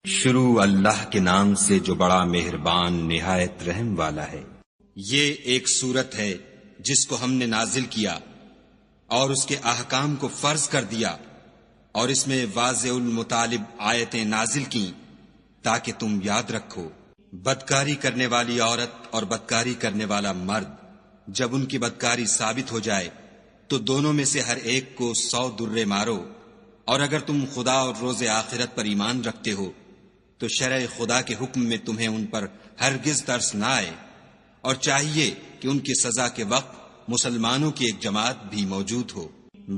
شروع اللہ کے نام سے جو بڑا مہربان نہایت رحم والا ہے۔ یہ ایک سورت ہے جس کو ہم نے نازل کیا اور اس کے احکام کو فرض کر دیا، اور اس میں واضح المطالب آیتیں نازل کیں تاکہ تم یاد رکھو۔ بدکاری کرنے والی عورت اور بدکاری کرنے والا مرد جب ان کی بدکاری ثابت ہو جائے تو دونوں میں سے ہر ایک کو 100 درے مارو، اور اگر تم خدا اور روز آخرت پر ایمان رکھتے ہو تو شرع خدا کے حکم میں تمہیں ان پر ہرگز ترس نہ آئے، اور چاہیے کہ ان کی سزا کے وقت مسلمانوں کی ایک جماعت بھی موجود ہو۔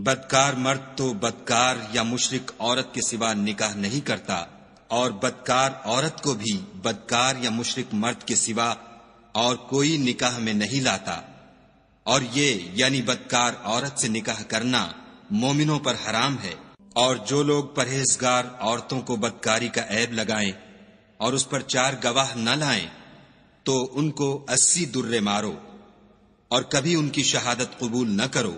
بدکار مرد تو بدکار یا مشرک عورت کے سوا نکاح نہیں کرتا، اور بدکار عورت کو بھی بدکار یا مشرک مرد کے سوا اور کوئی نکاح میں نہیں لاتا، اور یہ یعنی بدکار عورت سے نکاح کرنا مومنوں پر حرام ہے۔ اور جو لوگ پرہیزگار عورتوں کو بدکاری کا عیب لگائیں اور اس پر 4 گواہ نہ لائیں تو ان کو 80 درے مارو، اور کبھی ان کی شہادت قبول نہ کرو،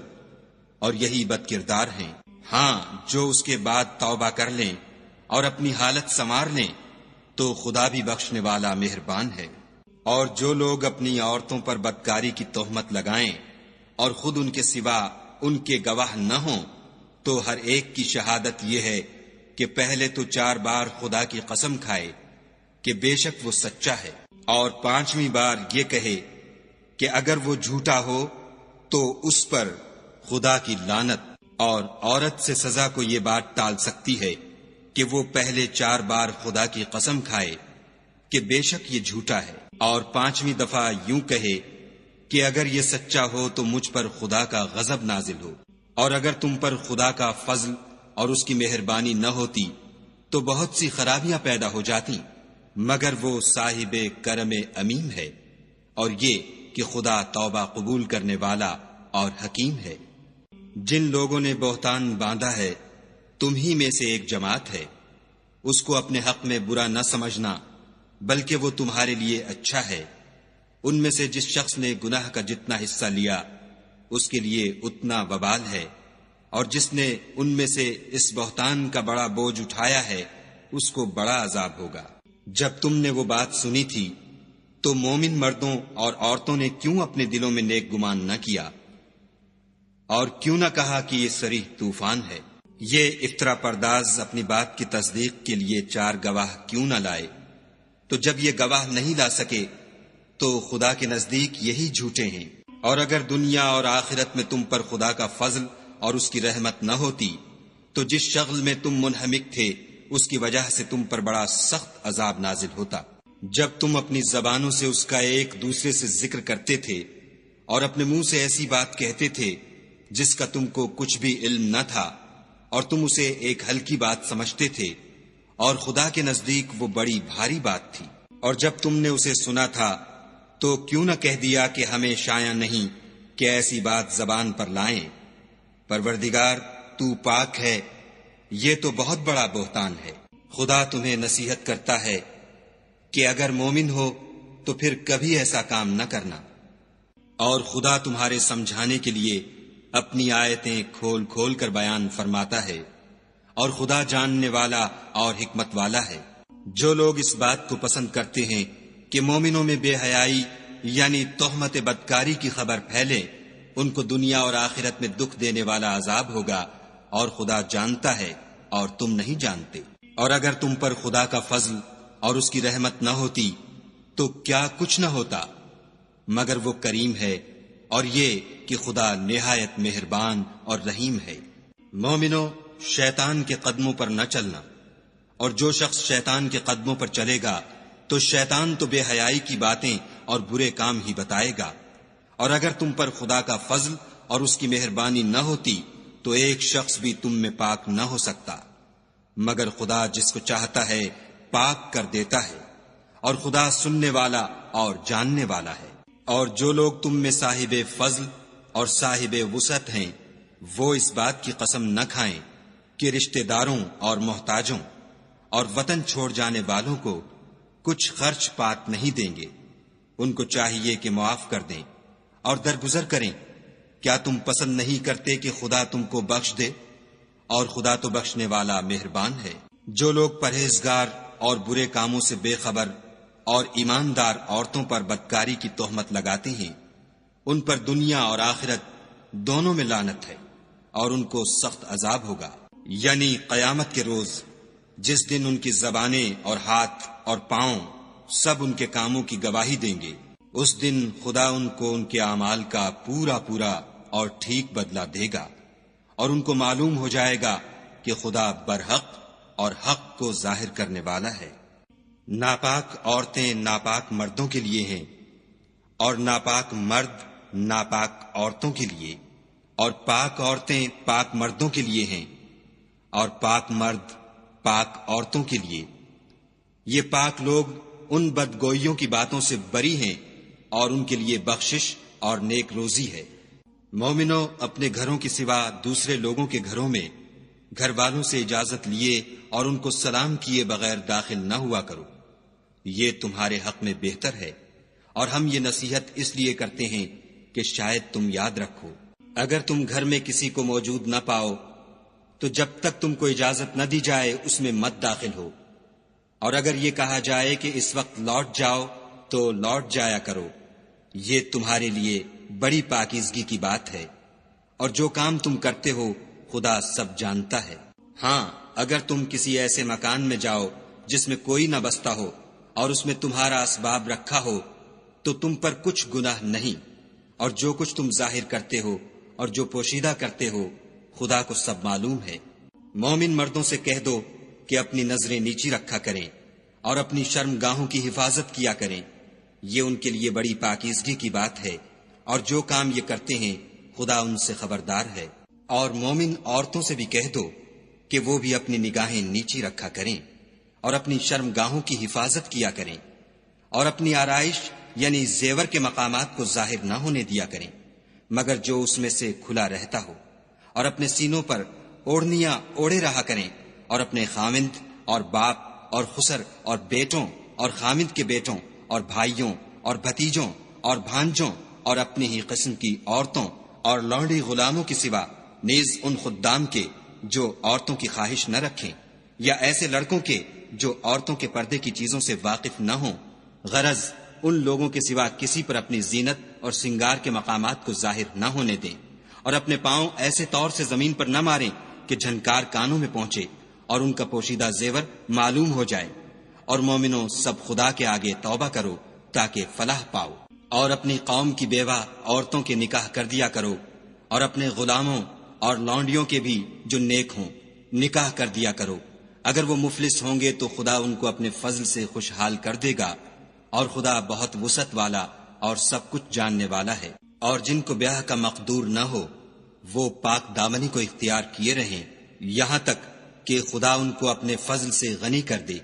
اور یہی بد کردار ہیں۔ ہاں، جو اس کے بعد توبہ کر لیں اور اپنی حالت سنوار لیں تو خدا بھی بخشنے والا مہربان ہے۔ اور جو لوگ اپنی عورتوں پر بدکاری کی تہمت لگائیں اور خود ان کے سوا ان کے گواہ نہ ہوں تو ہر ایک کی شہادت یہ ہے کہ پہلے تو 4 بار خدا کی قسم کھائے کہ بے شک وہ سچا ہے، اور 5ویں بار یہ کہے کہ اگر وہ جھوٹا ہو تو اس پر خدا کی لعنت۔ اور عورت سے سزا کو یہ بات ٹال سکتی ہے کہ وہ پہلے 4 بار خدا کی قسم کھائے کہ بے شک یہ جھوٹا ہے، اور 5ویں دفعہ یوں کہے کہ اگر یہ سچا ہو تو مجھ پر خدا کا غضب نازل ہو۔ اور اگر تم پر خدا کا فضل اور اس کی مہربانی نہ ہوتی تو بہت سی خرابیاں پیدا ہو جاتی، مگر وہ صاحب کرم امین ہے، اور یہ کہ خدا توبہ قبول کرنے والا اور حکیم ہے۔ جن لوگوں نے بہتان باندھا ہے تم ہی میں سے ایک جماعت ہے، اس کو اپنے حق میں برا نہ سمجھنا بلکہ وہ تمہارے لیے اچھا ہے۔ ان میں سے جس شخص نے گناہ کا جتنا حصہ لیا اس کے لیے اتنا وبال ہے، اور جس نے ان میں سے اس بہتان کا بڑا بوجھ اٹھایا ہے اس کو بڑا عذاب ہوگا۔ جب تم نے وہ بات سنی تھی تو مومن مردوں اور عورتوں نے کیوں اپنے دلوں میں نیک گمان نہ کیا، اور کیوں نہ کہا کہ یہ صریح طوفان ہے؟ یہ افطرا پرداز اپنی بات کی تصدیق کے لیے 4 گواہ کیوں نہ لائے؟ تو جب یہ گواہ نہیں لا سکے تو خدا کے نزدیک یہی جھوٹے ہیں۔ اور اگر دنیا اور آخرت میں تم پر خدا کا فضل اور اس کی رحمت نہ ہوتی تو جس شغل میں تم منہمک تھے اس کی وجہ سے تم پر بڑا سخت عذاب نازل ہوتا۔ جب تم اپنی زبانوں سے اس کا ایک دوسرے سے ذکر کرتے تھے اور اپنے منہ سے ایسی بات کہتے تھے جس کا تم کو کچھ بھی علم نہ تھا، اور تم اسے ایک ہلکی بات سمجھتے تھے، اور خدا کے نزدیک وہ بڑی بھاری بات تھی۔ اور جب تم نے اسے سنا تھا تو کیوں نہ کہہ دیا کہ ہمیں شایع نہیں کہ ایسی بات زبان پر لائیں؟ پروردگار تو پاک ہے، یہ تو بہت بڑا بہتان ہے۔ خدا تمہیں نصیحت کرتا ہے کہ اگر مومن ہو تو پھر کبھی ایسا کام نہ کرنا، اور خدا تمہارے سمجھانے کے لیے اپنی آیتیں کھول کھول کر بیان فرماتا ہے، اور خدا جاننے والا اور حکمت والا ہے۔ جو لوگ اس بات کو پسند کرتے ہیں کہ مومنوں میں بے حیائی یعنی تہمت بدکاری کی خبر پھیلے، ان کو دنیا اور آخرت میں دکھ دینے والا عذاب ہوگا، اور خدا جانتا ہے اور تم نہیں جانتے۔ اور اگر تم پر خدا کا فضل اور اس کی رحمت نہ ہوتی تو کیا کچھ نہ ہوتا، مگر وہ کریم ہے، اور یہ کہ خدا نہایت مہربان اور رحیم ہے۔ مومنو، شیطان کے قدموں پر نہ چلنا، اور جو شخص شیطان کے قدموں پر چلے گا تو شیطان تو بے حیائی کی باتیں اور برے کام ہی بتائے گا۔ اور اگر تم پر خدا کا فضل اور اس کی مہربانی نہ ہوتی تو ایک شخص بھی تم میں پاک نہ ہو سکتا، مگر خدا جس کو چاہتا ہے پاک کر دیتا ہے، اور خدا سننے والا اور جاننے والا ہے۔ اور جو لوگ تم میں صاحب فضل اور صاحب وسعت ہیں وہ اس بات کی قسم نہ کھائیں کہ رشتہ داروں اور محتاجوں اور وطن چھوڑ جانے والوں کو کچھ خرچ پات نہیں دیں گے۔ ان کو چاہیے کہ معاف کر دیں اور درگزر کریں۔ کیا تم پسند نہیں کرتے کہ خدا تم کو بخش دے؟ اور خدا تو بخشنے والا مہربان ہے۔ جو لوگ پرہیزگار اور برے کاموں سے بے خبر اور ایماندار عورتوں پر بدکاری کی تہمت لگاتے ہیں، ان پر دنیا اور آخرت دونوں میں لعنت ہے اور ان کو سخت عذاب ہوگا، یعنی قیامت کے روز جس دن ان کی زبانیں اور ہاتھ اور پاؤں سب ان کے کاموں کی گواہی دیں گے۔ اس دن خدا ان کو ان کے اعمال کا پورا پورا اور ٹھیک بدلہ دے گا، اور ان کو معلوم ہو جائے گا کہ خدا برحق اور حق کو ظاہر کرنے والا ہے۔ ناپاک عورتیں ناپاک مردوں کے لیے ہیں، اور ناپاک مرد ناپاک عورتوں کے لیے، اور پاک عورتیں پاک مردوں کے لیے ہیں، اور پاک مرد پاک عورتوں کے لیے۔ یہ پاک لوگ ان بدگوئیوں کی باتوں سے بری ہیں، اور ان کے لیے بخشش اور نیک روزی ہے۔ مومنو، اپنے گھروں کے سوا دوسرے لوگوں کے گھروں میں گھر والوں سے اجازت لیے اور ان کو سلام کیے بغیر داخل نہ ہوا کرو، یہ تمہارے حق میں بہتر ہے، اور ہم یہ نصیحت اس لیے کرتے ہیں کہ شاید تم یاد رکھو۔ اگر تم گھر میں کسی کو موجود نہ پاؤ تو جب تک تم کو اجازت نہ دی جائے اس میں مت داخل ہو، اور اگر یہ کہا جائے کہ اس وقت لوٹ جاؤ تو لوٹ جایا کرو، یہ تمہارے لیے بڑی پاکیزگی کی بات ہے، اور جو کام تم کرتے ہو خدا سب جانتا ہے۔ ہاں، اگر تم کسی ایسے مکان میں جاؤ جس میں کوئی نہ بستا ہو اور اس میں تمہارا اسباب رکھا ہو تو تم پر کچھ گناہ نہیں، اور جو کچھ تم ظاہر کرتے ہو اور جو پوشیدہ کرتے ہو خدا کو سب معلوم ہے۔ مومن مردوں سے کہہ دو کہ اپنی نظریں نیچی رکھا کریں اور اپنی شرم گاہوں کی حفاظت کیا کریں، یہ ان کے لیے بڑی پاکیزگی کی بات ہے، اور جو کام یہ کرتے ہیں خدا ان سے خبردار ہے۔ اور مومن عورتوں سے بھی کہہ دو کہ وہ بھی اپنی نگاہیں نیچی رکھا کریں اور اپنی شرم گاہوں کی حفاظت کیا کریں، اور اپنی آرائش یعنی زیور کے مقامات کو ظاہر نہ ہونے دیا کریں مگر جو اس میں سے کھلا رہتا ہو، اور اپنے سینوں پر اوڑھنیاں اوڑھے رہا کریں، اور اپنے خامند اور باپ اور خسر اور بیٹوں اور خامند کے بیٹوں اور بھائیوں اور بھتیجوں اور بھانجوں اور اپنی ہی قسم کی عورتوں اور لونڈی غلاموں کے سوا نیز ان خدام کے جو عورتوں کی خواہش نہ رکھیں، یا ایسے لڑکوں کے جو عورتوں کے پردے کی چیزوں سے واقف نہ ہوں، غرض ان لوگوں کے سوا کسی پر اپنی زینت اور سنگار کے مقامات کو ظاہر نہ ہونے دیں، اور اپنے پاؤں ایسے طور سے زمین پر نہ ماریں کہ جھنکار کانوں میں پہنچے اور ان کا پوشیدہ زیور معلوم ہو جائے۔ اور مومنوں، سب خدا کے آگے توبہ کرو تاکہ فلاح پاؤ، اور اپنی قوم کی بیوہ عورتوں کے نکاح کر دیا کرو، اور اپنے غلاموں اور لونڈیوں کے بھی جو نیک ہوں نکاح کر دیا کرو۔ اگر وہ مفلس ہوں گے تو خدا ان کو اپنے فضل سے خوشحال کر دے گا، اور خدا بہت وسعت والا اور سب کچھ جاننے والا ہے۔ اور جن کو بیاہ کا مقدور نہ ہو وہ پاک دامنی کو اختیار کیے رہیں یہاں تک کہ خدا ان کو اپنے فضل سے غنی کر دے۔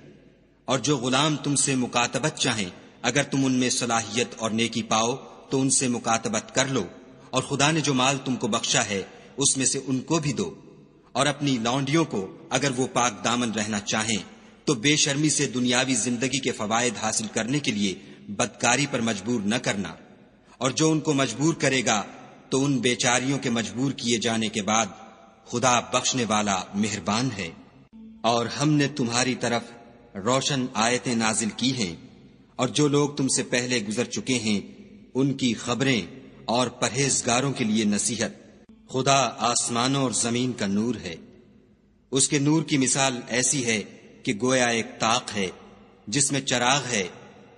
اور جو غلام تم سے مکاتبت چاہیں، اگر تم ان میں صلاحیت اور نیکی پاؤ تو ان سے مکاتبت کر لو، اور خدا نے جو مال تم کو بخشا ہے اس میں سے ان کو بھی دو۔ اور اپنی لونڈیوں کو اگر وہ پاک دامن رہنا چاہیں تو بے شرمی سے دنیاوی زندگی کے فوائد حاصل کرنے کے لیے بدکاری پر مجبور نہ کرنا، اور جو ان کو مجبور کرے گا تو ان بیچاریوں کے مجبور کیے جانے کے بعد خدا بخشنے والا مہربان ہے۔ اور ہم نے تمہاری طرف روشن آیتیں نازل کی ہیں، اور جو لوگ تم سے پہلے گزر چکے ہیں ان کی خبریں اور پرہیزگاروں کے لیے نصیحت۔ خدا آسمانوں اور زمین کا نور ہے، اس کے نور کی مثال ایسی ہے کہ گویا ایک طاق ہے جس میں چراغ ہے،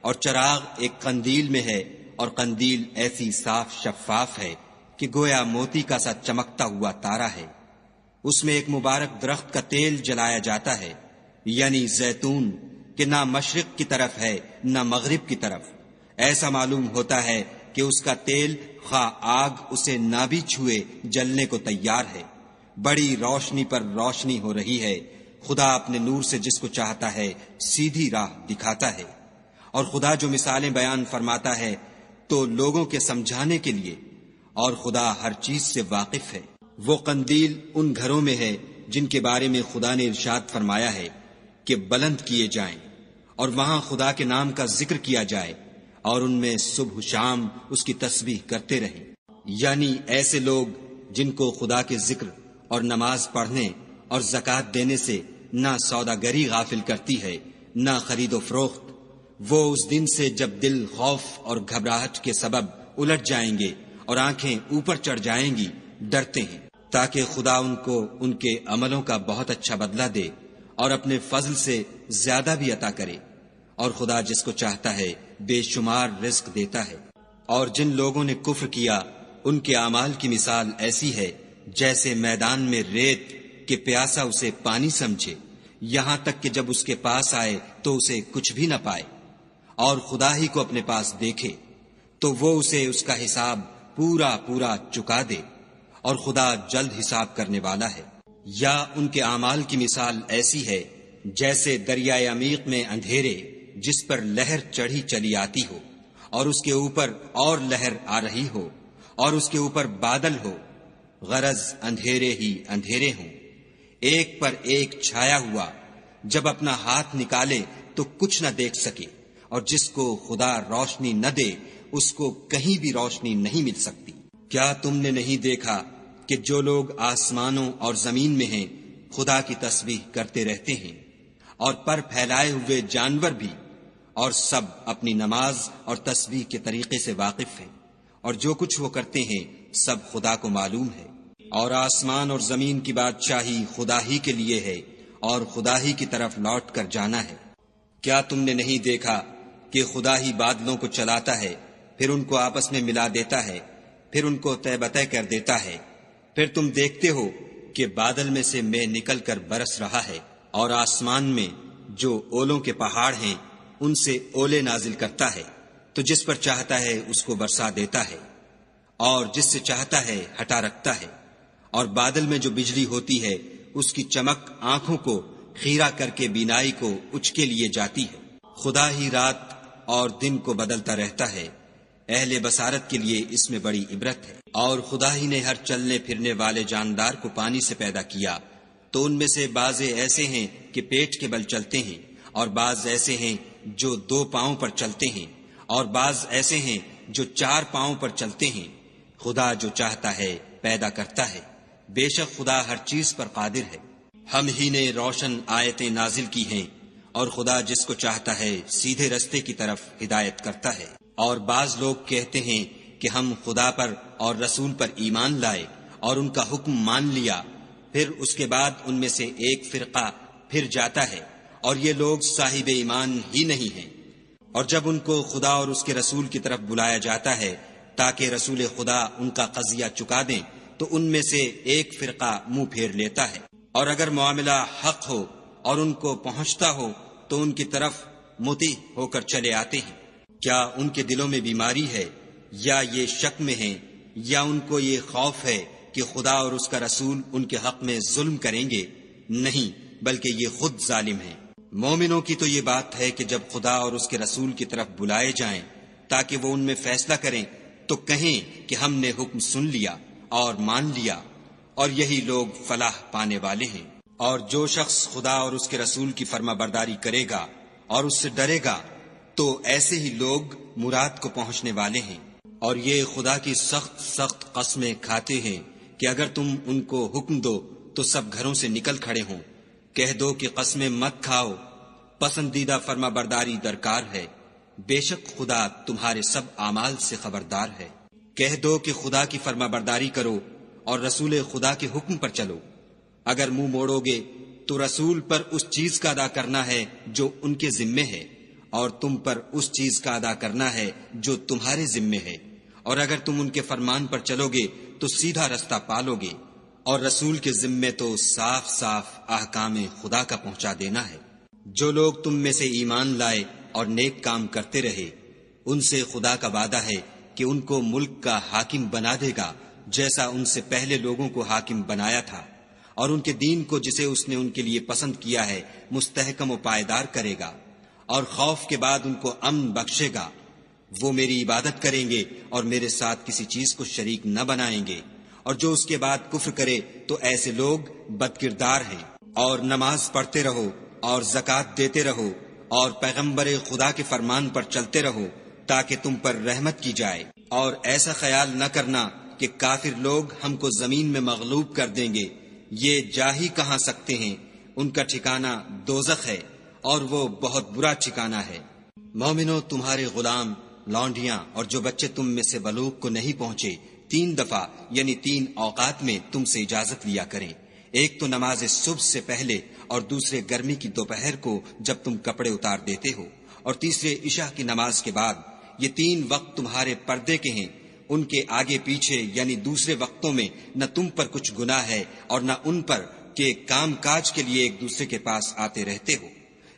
اور چراغ ایک قندیل میں ہے، اور قندیل ایسی صاف شفاف ہے کہ گویا موتی کا سا چمکتا ہوا تارا ہے۔ اس میں ایک مبارک درخت کا تیل جلایا جاتا ہے، یعنی زیتون، کہ نہ مشرق کی طرف ہے نہ مغرب کی طرف۔ ایسا معلوم ہوتا ہے کہ اس کا تیل خواہ آگ اسے نہ بھی چھوئے جلنے کو تیار ہے۔ بڑی روشنی پر روشنی ہو رہی ہے، خدا اپنے نور سے جس کو چاہتا ہے سیدھی راہ دکھاتا ہے۔ اور خدا جو مثالیں بیان فرماتا ہے تو لوگوں کے سمجھانے کے لیے، اور خدا ہر چیز سے واقف ہے۔ وہ قندیل ان گھروں میں ہے جن کے بارے میں خدا نے ارشاد فرمایا ہے کہ بلند کیے جائیں، اور وہاں خدا کے نام کا ذکر کیا جائے، اور ان میں صبح شام اس کی تسبیح کرتے رہیں، یعنی ایسے لوگ جن کو خدا کے ذکر اور نماز پڑھنے اور زکوٰۃ دینے سے نہ سوداگری غافل کرتی ہے نہ خرید و فروخت۔ وہ اس دن سے جب دل خوف اور گھبراہٹ کے سبب الٹ جائیں گے اور آنکھیں اوپر چڑھ جائیں گی ڈرتے ہیں، تاکہ خدا ان کو ان کے عملوں کا بہت اچھا بدلہ دے اور اپنے فضل سے زیادہ بھی عطا کرے، اور خدا جس کو چاہتا ہے بے شمار رزق دیتا ہے۔ اور جن لوگوں نے کفر کیا ان کے اعمال کی مثال ایسی ہے جیسے میدان میں ریت کہ پیاسا اسے پانی سمجھے، یہاں تک کہ جب اس کے پاس آئے تو اسے کچھ بھی نہ پائے، اور خدا ہی کو اپنے پاس دیکھے تو وہ اسے اس کا حساب پورا پورا چکا دے، اور خدا جلد حساب کرنے والا ہے۔ یا ان کے اعمال کی مثال ایسی ہے جیسے دریائے عمیق میں اندھیرے جس پر لہر چڑھی چلی آتی ہو، اور اس کے اوپر اور لہر آ رہی ہو، اور اس کے اوپر بادل ہو، غرض اندھیرے ہی اندھیرے ہوں، ایک پر ایک چھایا ہوا، جب اپنا ہاتھ نکالے تو کچھ نہ دیکھ سکے، اور جس کو خدا روشنی نہ دے اس کو کہیں بھی روشنی نہیں مل سکتی۔ کیا تم نے نہیں دیکھا کہ جو لوگ آسمانوں اور زمین میں ہیں خدا کی تسبیح کرتے رہتے ہیں، اور پر پھیلائے ہوئے جانور بھی، اور سب اپنی نماز اور تسبیح کے طریقے سے واقف ہیں، اور جو کچھ وہ کرتے ہیں سب خدا کو معلوم ہے۔ اور آسمان اور زمین کی بادشاہی خدا ہی کے لیے ہے، اور خدا ہی کی طرف لوٹ کر جانا ہے۔ کیا تم نے نہیں دیکھا کہ خدا ہی بادلوں کو چلاتا ہے، پھر ان کو آپس میں ملا دیتا ہے، پھر ان کو تہ بتہ کر دیتا ہے، پھر تم دیکھتے ہو کہ بادل میں سے مے نکل کر برس رہا ہے، اور آسمان میں جو اولوں کے پہاڑ ہیں ان سے اولے نازل کرتا ہے، تو جس پر چاہتا ہے اس کو برسا دیتا ہے، اور جس سے چاہتا ہے ہٹا رکھتا ہے۔ اور بادل میں جو بجلی ہوتی ہے اس کی چمک آنکھوں کو خیرہ کر کے بینائی کو اچکے لیے جاتی ہے۔ خدا ہی رات اور دن کو بدلتا رہتا ہے، اہل بصارت کے لیے اس میں بڑی عبرت ہے۔ اور خدا ہی نے ہر چلنے پھرنے والے جاندار کو پانی سے پیدا کیا، تو ان میں سے بعض ایسے ہیں کہ پیٹ کے بل چلتے ہیں، اور بعض ایسے ہیں جو 2 پاؤں پر چلتے ہیں، اور بعض ایسے ہیں جو 4 پاؤں پر چلتے ہیں۔ خدا جو چاہتا ہے پیدا کرتا ہے، بے شک خدا ہر چیز پر قادر ہے۔ ہم ہی نے روشن آیتیں نازل کی ہیں، اور خدا جس کو چاہتا ہے سیدھے رستے کی طرف ہدایت کرتا ہے۔ اور بعض لوگ کہتے ہیں کہ ہم خدا پر اور رسول پر ایمان لائے اور ان کا حکم مان لیا، پھر اس کے بعد ان میں سے ایک فرقہ پھر جاتا ہے، اور یہ لوگ صاحب ایمان ہی نہیں ہیں۔ اور جب ان کو خدا اور اس کے رسول کی طرف بلایا جاتا ہے تاکہ رسول خدا ان کا قضیہ چکا دیں، تو ان میں سے ایک فرقہ منہ پھیر لیتا ہے، اور اگر معاملہ حق ہو اور ان کو پہنچتا ہو تو ان کی طرف مطیع ہو کر چلے آتے ہیں۔ کیا ان کے دلوں میں بیماری ہے، یا یہ شک میں ہیں، یا ان کو یہ خوف ہے کہ خدا اور اس کا رسول ان کے حق میں ظلم کریں گے؟ نہیں، بلکہ یہ خود ظالم ہیں۔ مومنوں کی تو یہ بات ہے کہ جب خدا اور اس کے رسول کی طرف بلائے جائیں تاکہ وہ ان میں فیصلہ کریں تو کہیں کہ ہم نے حکم سن لیا اور مان لیا، اور یہی لوگ فلاح پانے والے ہیں۔ اور جو شخص خدا اور اس کے رسول کی فرما برداری کرے گا اور اس سے ڈرے گا تو ایسے ہی لوگ مراد کو پہنچنے والے ہیں۔ اور یہ خدا کی سخت سخت قسمیں کھاتے ہیں کہ اگر تم ان کو حکم دو تو سب گھروں سے نکل کھڑے ہوں۔ کہہ دو کہ قسمیں مت کھاؤ، پسندیدہ فرما برداری درکار ہے، بے شک خدا تمہارے سب اعمال سے خبردار ہے۔ کہہ دو کہ خدا کی فرما برداری کرو اور رسول خدا کے حکم پر چلو۔ اگر منہ موڑو گے تو رسول پر اس چیز کا ادا کرنا ہے جو ان کے ذمے ہے، اور تم پر اس چیز کا ادا کرنا ہے جو تمہارے ذمے ہے، اور اگر تم ان کے فرمان پر چلو گے تو سیدھا رستہ پالو گے۔ اور رسول کے ذمے تو صاف صاف احکام خدا کا پہنچا دینا ہے۔ جو لوگ تم میں سے ایمان لائے اور نیک کام کرتے رہے ان سے خدا کا وعدہ ہے کہ ان کو ملک کا حاکم بنا دے گا، جیسا ان سے پہلے لوگوں کو حاکم بنایا تھا، اور ان کے دین کو جسے اس نے ان کے لیے پسند کیا ہے مستحکم و پائیدار کرے گا، اور خوف کے بعد ان کو امن بخشے گا۔ وہ میری عبادت کریں گے اور میرے ساتھ کسی چیز کو شریک نہ بنائیں گے، اور جو اس کے بعد کفر کرے تو ایسے لوگ بدکردار ہیں۔ اور نماز پڑھتے رہو اور زکوٰۃ دیتے رہو اور پیغمبر خدا کے فرمان پر چلتے رہو تاکہ تم پر رحمت کی جائے۔ اور ایسا خیال نہ کرنا کہ کافر لوگ ہم کو زمین میں مغلوب کر دیں گے، یہ جا ہی کہاں سکتے ہیں، ان کا ٹھکانہ دوزخ ہے، اور وہ بہت برا ٹھکانہ ہے۔ مومنو، تمہارے غلام، لونڈیاں اور جو بچے تم میں سے بلوغ کو نہیں پہنچے 3 دفعہ یعنی 3 اوقات میں تم سے اجازت لیا کریں، ایک تو نماز صبح سے پہلے، اور دوسرے گرمی کی دوپہر کو جب تم کپڑے اتار دیتے ہو، اور تیسرے عشاء کی نماز کے بعد۔ یہ 3 وقت تمہارے پردے کے ہیں، ان کے آگے پیچھے یعنی دوسرے وقتوں میں نہ تم پر کچھ گناہ ہے اور نہ ان پر کہ کام کاج کے لیے ایک دوسرے کے پاس آتے رہتے ہو۔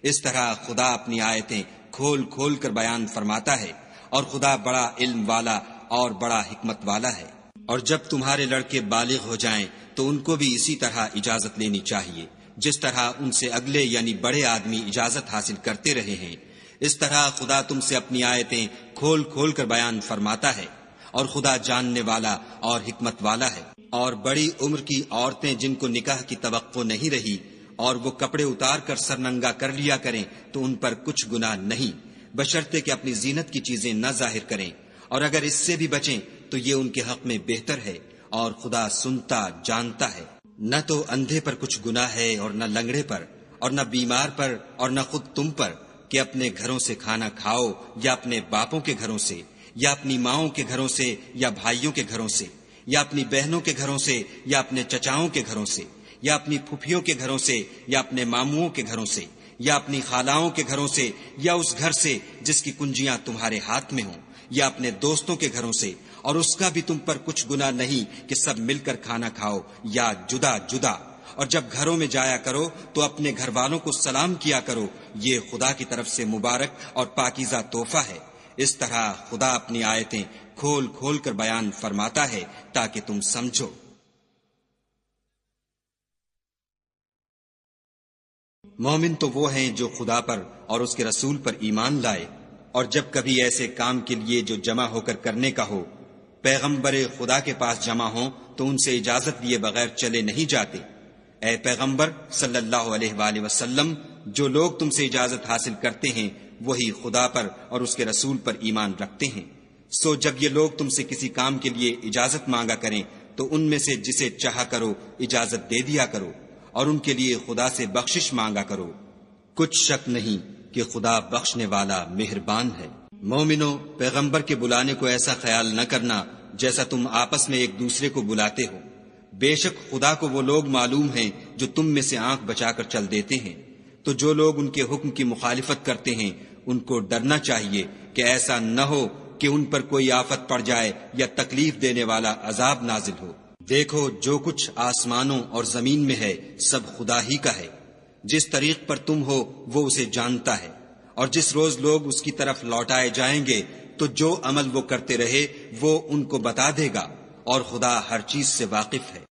اس طرح خدا اپنی آیتیں کھول کھول کر بیان فرماتا ہے، اور خدا بڑا علم والا اور بڑا حکمت والا ہے۔ اور جب تمہارے لڑکے بالغ ہو جائیں تو ان کو بھی اسی طرح اجازت لینی چاہیے جس طرح ان سے اگلے یعنی بڑے آدمی اجازت حاصل کرتے رہے ہیں۔ اس طرح خدا تم سے اپنی آیتیں کھول کھول کر بیان فرماتا ہے، اور خدا جاننے والا اور حکمت والا ہے۔ اور بڑی عمر کی عورتیں جن کو نکاح کی توقع نہیں رہی اور وہ کپڑے اتار کر سر ننگا کر لیا کریں تو ان پر کچھ گناہ نہیں، بشرطے کہ اپنی زینت کی چیزیں نہ ظاہر کریں، اور اگر اس سے بھی بچیں تو یہ ان کے حق میں بہتر ہے، اور خدا سنتا جانتا ہے۔ نہ تو اندھے پر کچھ گناہ ہے اور نہ لنگڑے پر اور نہ بیمار پر اور نہ خود تم پر کہ اپنے گھروں سے کھانا کھاؤ یا اپنے باپوں کے گھروں سے یا اپنی ماؤں کے گھروں سے یا بھائیوں کے گھروں سے یا اپنی بہنوں کے گھروں سے یا اپنے چچاؤں کے گھروں سے یا اپنی پھپھیوں کے گھروں سے یا اپنے ماموؤں کے گھروں سے یا اپنی خالاؤں کے گھروں سے یا اس گھر سے جس کی کنجیاں تمہارے ہاتھ میں ہوں یا اپنے دوستوں کے گھروں سے، اور اس کا بھی تم پر کچھ گناہ نہیں کہ سب مل کر کھانا کھاؤ یا جدا جدا۔ اور جب گھروں میں جایا کرو تو اپنے گھر والوں کو سلام کیا کرو، یہ خدا کی طرف سے مبارک اور پاکیزہ تحفہ ہے۔ اس طرح خدا اپنی آیتیں کھول کھول کر بیان فرماتا ہے تاکہ تم سمجھو۔ مومن تو وہ ہیں جو خدا پر اور اس کے رسول پر ایمان لائے، اور جب کبھی ایسے کام کے لیے جو جمع ہو کر کرنے کا ہو پیغمبر خدا کے پاس جمع ہوں تو ان سے اجازت لیے بغیر چلے نہیں جاتے۔ اے پیغمبر صلی اللہ علیہ وآلہ وسلم، جو لوگ تم سے اجازت حاصل کرتے ہیں وہی خدا پر اور اس کے رسول پر ایمان رکھتے ہیں۔ سو جب یہ لوگ تم سے کسی کام کے لیے اجازت مانگا کریں تو ان میں سے جسے چاہا کرو اجازت دے دیا کرو، اور ان کے لیے خدا سے بخشش مانگا کرو، کچھ شک نہیں کہ خدا بخشنے والا مہربان ہے۔ مومنو، پیغمبر کے بلانے کو ایسا خیال نہ کرنا جیسا تم آپس میں ایک دوسرے کو بلاتے ہو، بے شک خدا کو وہ لوگ معلوم ہیں جو تم میں سے آنکھ بچا کر چل دیتے ہیں۔ تو جو لوگ ان کے حکم کی مخالفت کرتے ہیں ان کو ڈرنا چاہیے کہ ایسا نہ ہو کہ ان پر کوئی آفت پڑ جائے یا تکلیف دینے والا عذاب نازل ہو۔ دیکھو، جو کچھ آسمانوں اور زمین میں ہے سب خدا ہی کا ہے، جس طریق پر تم ہو وہ اسے جانتا ہے، اور جس روز لوگ اس کی طرف لوٹائے جائیں گے تو جو عمل وہ کرتے رہے وہ ان کو بتا دے گا، اور خدا ہر چیز سے واقف ہے۔